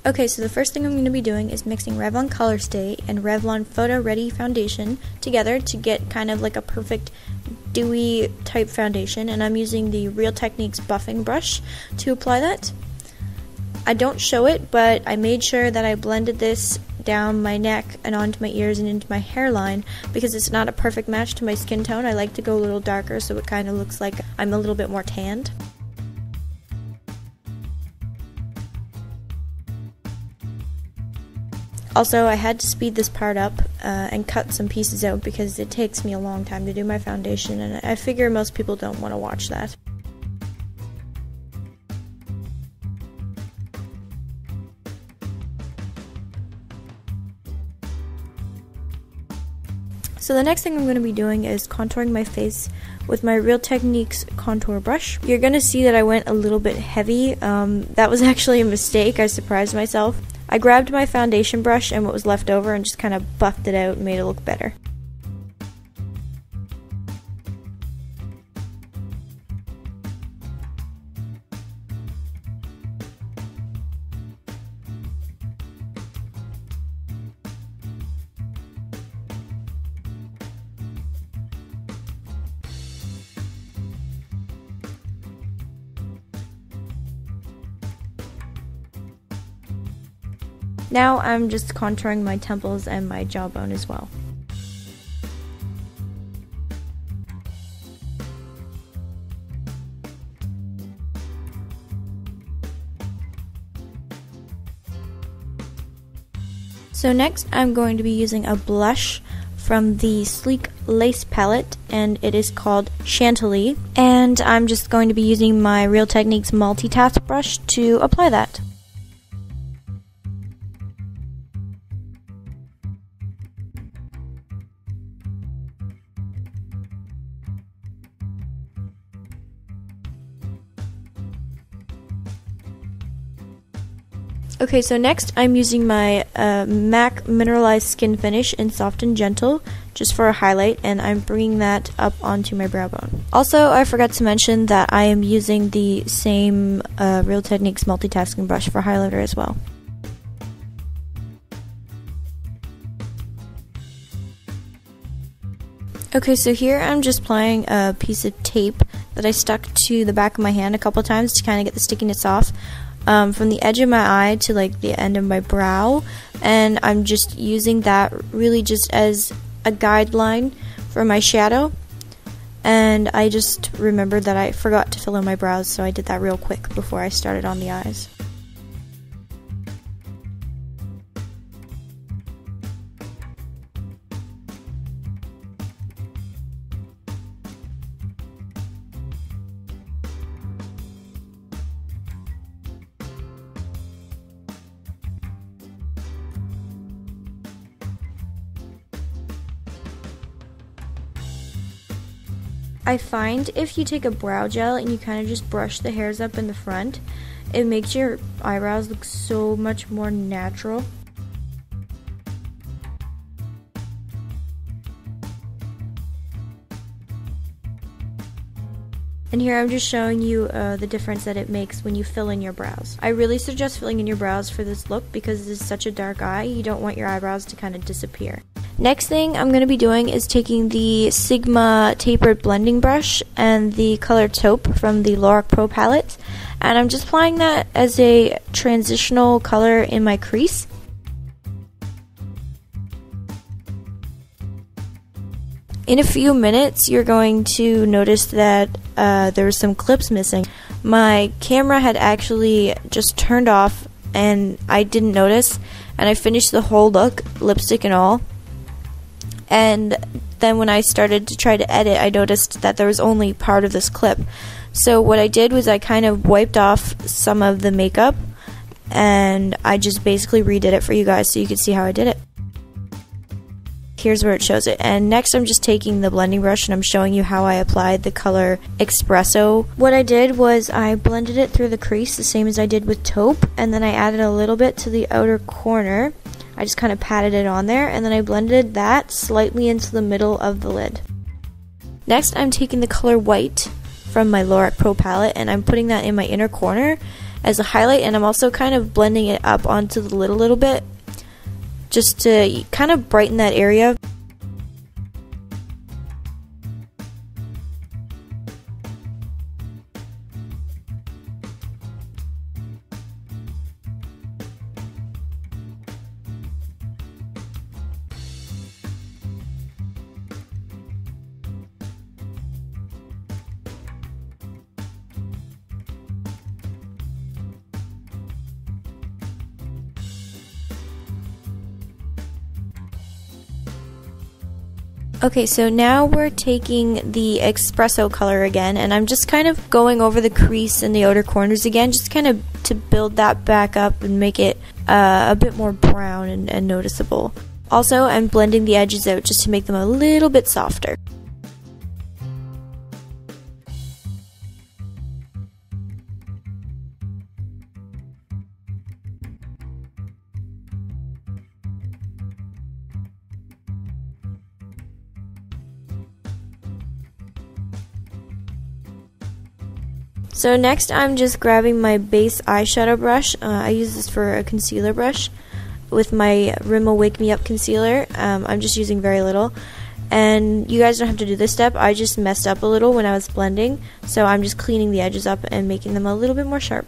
Okay, so the first thing I'm going to be doing is mixing Revlon Colorstay and Revlon Photoready foundation together to get kind of like a perfect dewy type foundation, and I'm using the Real Techniques buffing brush to apply that. I don't show it, but I made sure that I blended this down my neck and onto my ears and into my hairline because it's not a perfect match to my skin tone. I like to go a little darker so it kind of looks like I'm a little bit more tanned. Also, I had to speed this part up and cut some pieces out because it takes me a long time to do my foundation, and I figure most people don't want to watch that. So the next thing I'm going to be doing is contouring my face with my Real Techniques contour brush. You're going to see that I went a little bit heavy. That was actually a mistake. I surprised myself. I grabbed my foundation brush and what was left over and just kind of buffed it out and made it look better. Now I'm just contouring my temples and my jawbone as well. So next I'm going to be using a blush from the Sleek Lace palette, and it is called Chantilly, and I'm just going to be using my Real Techniques multitask brush to apply that. Okay, so next I'm using my MAC Mineralized Skin Finish in Soft and Gentle just for a highlight, and I'm bringing that up onto my brow bone. Also, I forgot to mention that I am using the same Real Techniques multitasking brush for highlighter as well. Okay, so here I'm just applying a piece of tape that I stuck to the back of my hand a couple times to kind of get the stickiness off. From the edge of my eye to like the end of my brow, and I'm just using that really just as a guideline for my shadow. And I just remembered that I forgot to fill in my brows, so I did that real quick before I started on the eyes. I find if you take a brow gel and you kind of just brush the hairs up in the front, it makes your eyebrows look so much more natural. And here I'm just showing you the difference that it makes when you fill in your brows. I really suggest filling in your brows for this look because it is such a dark eye, you don't want your eyebrows to kind of disappear. Next thing I'm going to be doing is taking the Sigma tapered blending brush and the color Taupe from the Lorac Pro palette, and I'm just applying that as a transitional color in my crease. In a few minutes you're going to notice that there's some clips missing. My camera had actually just turned off and I didn't notice, and I finished the whole look, lipstick and all. And then when I started to try to edit, I noticed that there was only part of this clip. So what I did was I kind of wiped off some of the makeup and I just basically redid it for you guys so you could see how I did it. Here's where it shows it. And next I'm just taking the blending brush and I'm showing you how I applied the color Expresso. What I did was I blended it through the crease the same as I did with Taupe, and then I added a little bit to the outer corner. I just kind of patted it on there, and then I blended that slightly into the middle of the lid. Next, I'm taking the color White from my Lorac Pro palette, and I'm putting that in my inner corner, as a highlight, and I'm also kind of blending it up onto the lid a little bit just to kind of brighten that area. Okay, so now we're taking the Expresso color again, and I'm just kind of going over the crease and the outer corners again, just kind of to build that back up and make it a bit more brown and noticeable. Also, I'm blending the edges out just to make them a little bit softer. So next I'm just grabbing my base eyeshadow brush. I use this for a concealer brush with my Rimmel Wake Me Up concealer. I'm just using very little. And you guys don't have to do this step. I just messed up a little when I was blending. So I'm just cleaning the edges up and making them a little bit more sharp.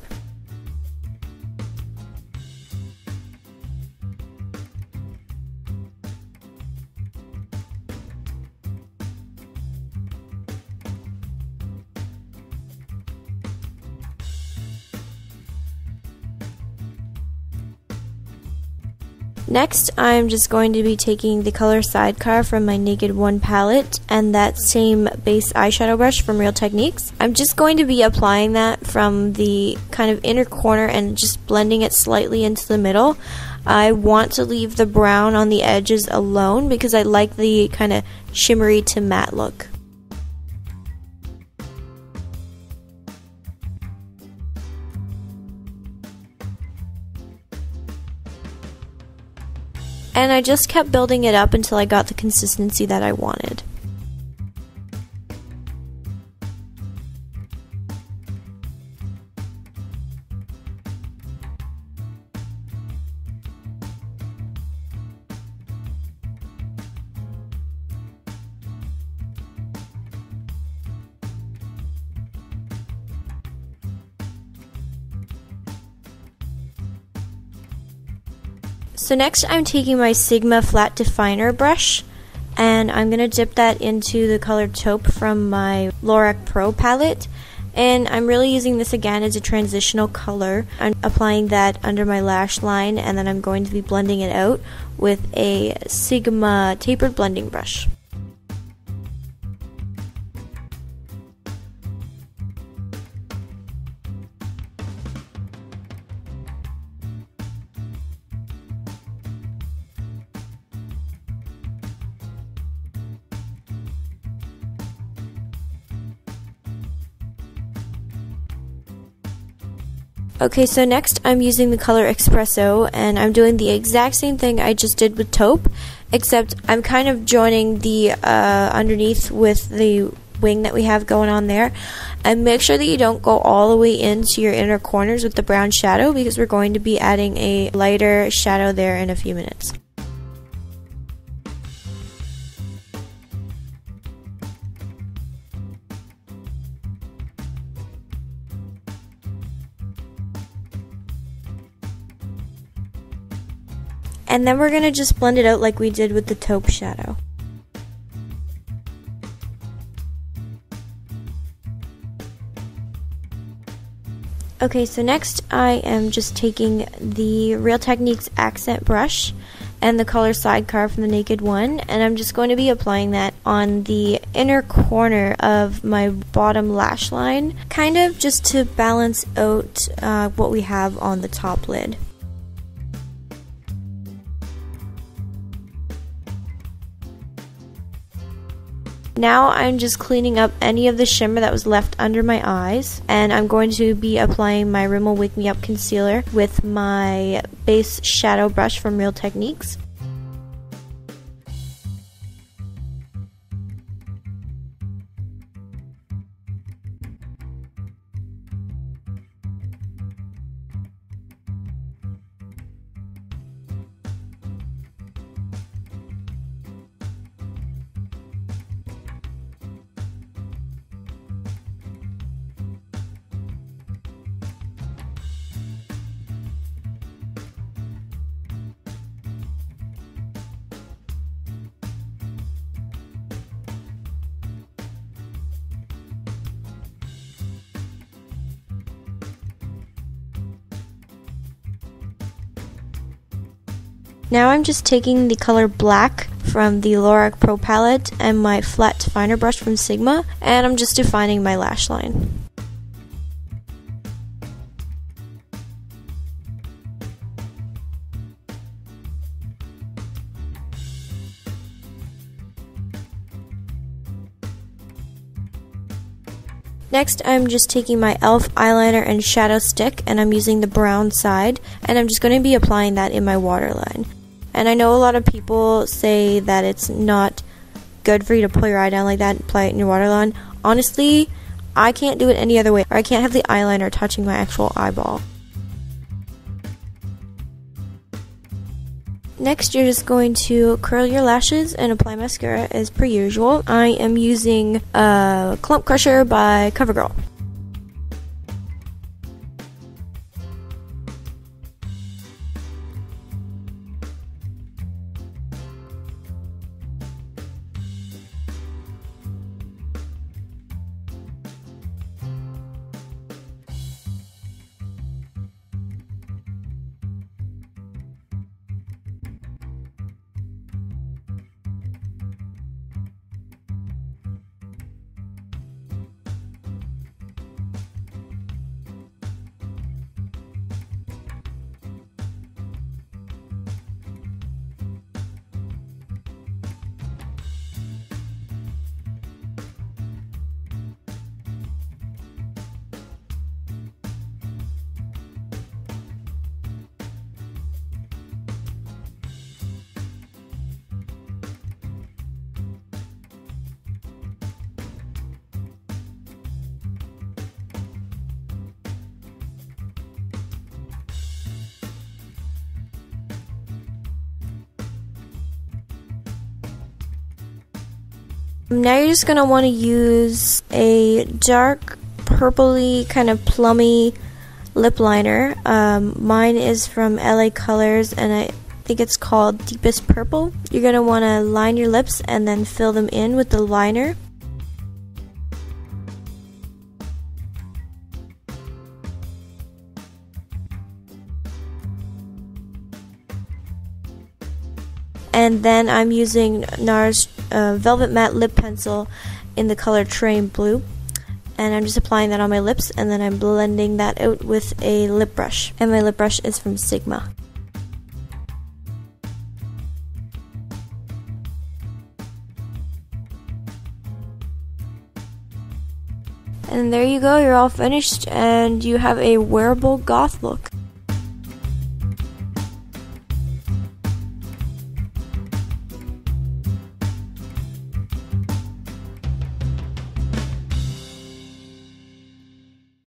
Next, I'm just going to be taking the color SideCar from my Naked One palette and that same base eyeshadow brush from Real Techniques. I'm just going to be applying that from the kind of inner corner and just blending it slightly into the middle. I want to leave the brown on the edges alone because I like the kind of shimmery to matte look. And I just kept building it up until I got the consistency that I wanted. So next I'm taking my Sigma Flat Definer brush and I'm going to dip that into the color Taupe from my Lorac Pro palette, and I'm really using this again as a transitional color. I'm applying that under my lash line and then I'm going to be blending it out with a Sigma tapered blending brush. Okay, so next I'm using the color Expresso and I'm doing the exact same thing I just did with Taupe, except I'm kind of joining the underneath with the wing that we have going on there. And make sure that you don't go all the way into your inner corners with the brown shadow because we're going to be adding a lighter shadow there in a few minutes. And then we're going to just blend it out like we did with the Taupe shadow. Okay, so next I am just taking the Real Techniques accent brush and the color SideCar from the Naked One, and I'm just going to be applying that on the inner corner of my bottom lash line, kind of just to balance out what we have on the top lid. Now I'm just cleaning up any of the shimmer that was left under my eyes, and I'm going to be applying my Rimmel Wake Me Up concealer with my base shadow brush from Real Techniques. Now I'm just taking the color Black from the Lorac Pro palette and my flat definer brush from Sigma, and I'm just defining my lash line. Next, I'm just taking my e.l.f. eyeliner and shadow stick, and I'm using the brown side, and I'm just going to be applying that in my waterline. And I know a lot of people say that it's not good for you to pull your eye down like that and apply it in your waterline. Honestly, I can't do it any other way, or I can't have the eyeliner touching my actual eyeball. Next, you're just going to curl your lashes and apply mascara as per usual. I am using Clump Crusher by Covergirl. Now you're just going to want to use a dark purpley kind of plummy lip liner. Mine is from LA Colors and I think it's called Deepest Purple. You're going to want to line your lips and then fill them in with the liner. And then I'm using NARS Velvet Matte Lip Pencil in the color Train Blue. And I'm just applying that on my lips, and then I'm blending that out with a lip brush. And my lip brush is from Sigma. And there you go, you're all finished, and you have a wearable goth look.